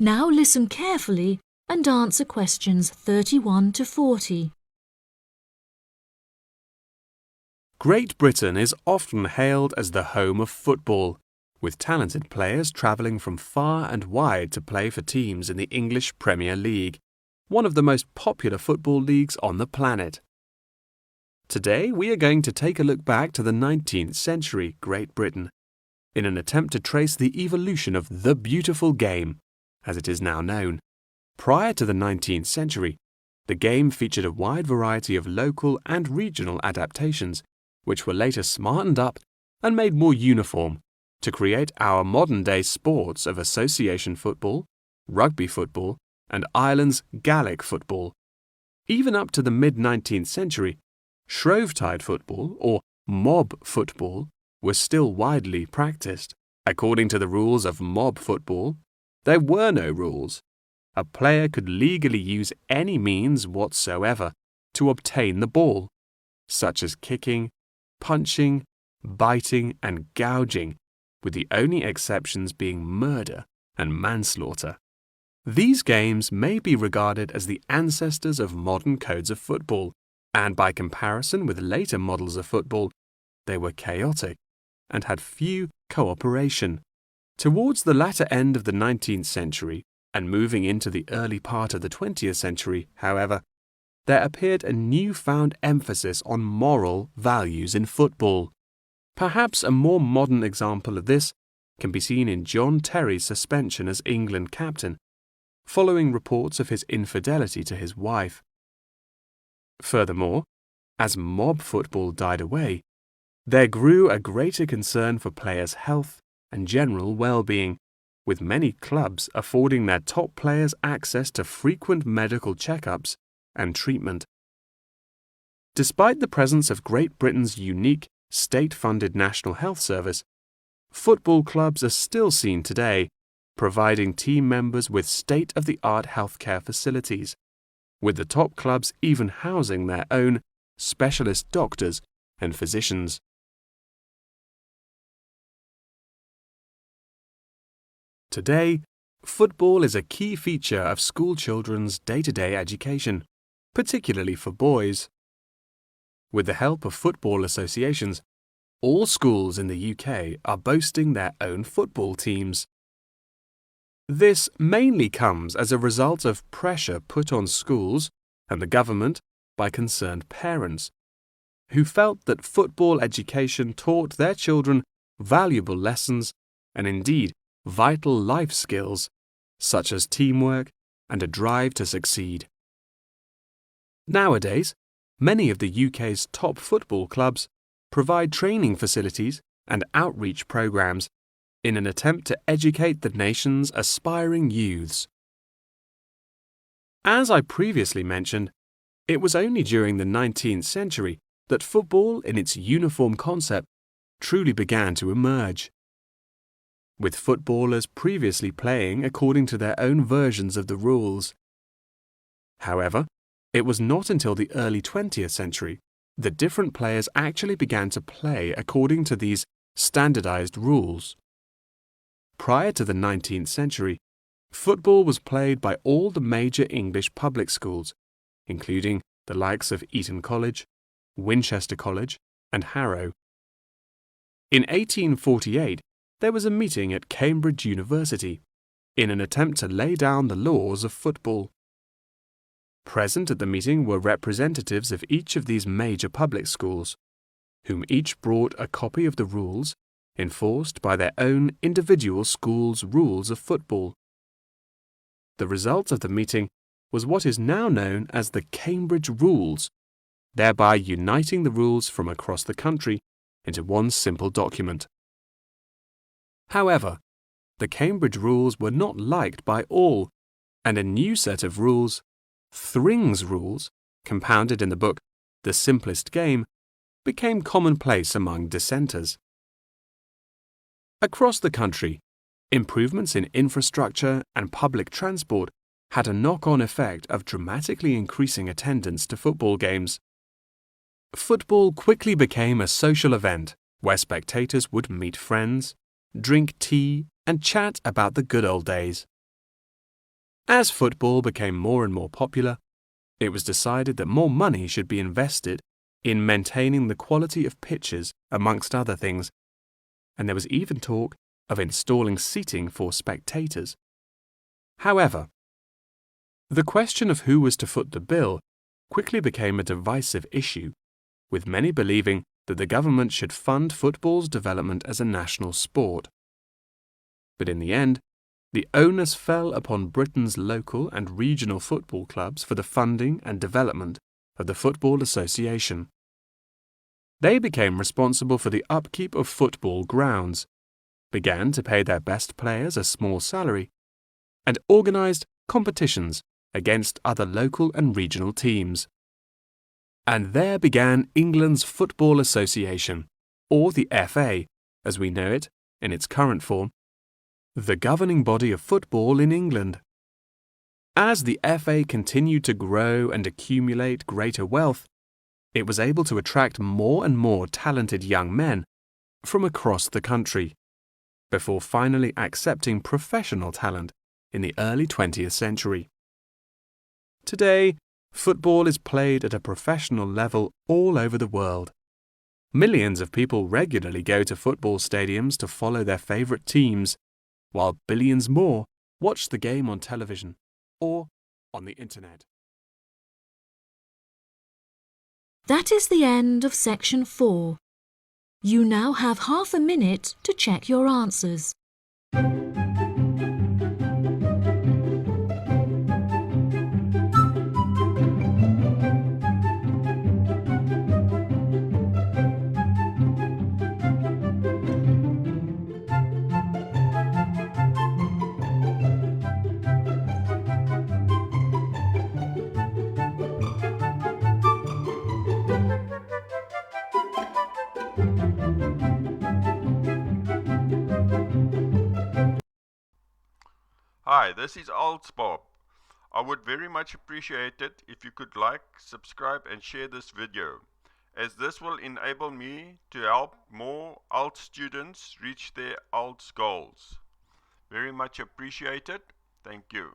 Now listen carefully and answer questions 31 to 40. Great Britain is often hailed as the home of football, with talented players travelling from far and wide to play for teams in the English Premier League, one of the most popular football leagues on the planet. Today we are going to take a look back to the 19th century Great Britain, in an attempt to trace the evolution of the beautiful game, as it is now known. Prior to the 19th century, the game featured a wide variety of local and regional adaptations, which were later smartened up and made more uniform to create our modern-day sports of association football, rugby football, and Ireland's Gaelic football. Even up to the mid-19th century, Shrovetide football, or mob football, was still widely practiced. According to the rules of mob football, there were no rules. A player could legally use any means whatsoever to obtain the ball, such as kicking, punching, biting, and gouging, with the only exceptions being murder and manslaughter. These games may be regarded as the ancestors of modern codes of football, and by comparison with later models of football, they were chaotic and had few cooperation. Towards the latter end of the 19th century and moving into the early part of the 20th century, however, there appeared a newfound emphasis on moral values in football. Perhaps a more modern example of this can be seen in John Terry's suspension as England captain, following reports of his infidelity to his wife. Furthermore, as mob football died away, there grew a greater concern for players' health and general well-being, with many clubs affording their top players access to frequent medical checkups and treatment. Despite the presence of Great Britain's unique state-funded National Health Service, football clubs are still seen today providing team members with state-of-the-art healthcare facilities, with the top clubs even housing their own specialist doctors and physicians. Today, football is a key feature of school children's day-to-day education, particularly for boys. With the help of football associations, all schools in the UK are boasting their own football teams. This mainly comes as a result of pressure put on schools and the government by concerned parents, who felt that football education taught their children valuable lessons and indeed vital life skills, such as teamwork and a drive to succeed. Nowadays, many of the UK's top football clubs provide training facilities and outreach programs in an attempt to educate the nation's aspiring youths. As I previously mentioned, it was only during the 19th century that football in its uniform concept truly began to emerge, with footballers previously playing according to their own versions of the rules. However, it was not until the early 20th century that different players actually began to play according to these standardized rules. Prior to the 19th century, football was played by all the major English public schools, including the likes of Eton College, Winchester College, and Harrow. In 1848, there was a meeting at Cambridge University in an attempt to lay down the laws of football. Present at the meeting were representatives of each of these major public schools, whom each brought a copy of the rules enforced by their own individual school's rules of football. The result of the meeting was what is now known as the Cambridge Rules, thereby uniting the rules from across the country into one simple document. However, the Cambridge Rules were not liked by all, and a new set of rules, Thring's Rules, compounded in the book The Simplest Game, became commonplace among dissenters. Across the country, improvements in infrastructure and public transport had a knock-on effect of dramatically increasing attendance to football games. Football quickly became a social event where spectators would meet friends, drink tea, and chat about the good old days. As football became more and more popular, it was decided that more money should be invested in maintaining the quality of pitches, amongst other things, and there was even talk of installing seating for spectators. However, the question of who was to foot the bill quickly became a divisive issue, with many believing that the government should fund football's development as a national sport. But in the end, the onus fell upon Britain's local and regional football clubs for the funding and development of the Football Association. They became responsible for the upkeep of football grounds, began to pay their best players a small salary, and organised competitions against other local and regional teams. And there began England's Football Association, or the FA, as we know it in its current form, the governing body of football in England. As the FA continued to grow and accumulate greater wealth, it was able to attract more and more talented young men from across the country, before finally accepting professional talent in the early 20th century. Today, football is played at a professional level all over the world. Millions of people regularly go to football stadiums to follow their favourite teams, while billions more watch the game on television or on the internet. That is the end of section 4. You now have half a minute to check your answers. Hi, this is IELTS Bob. I would very much appreciate it if you could like, subscribe and share this video, as this will enable me to help more IELTS students reach their IELTS goals. Very much appreciated. Thank you.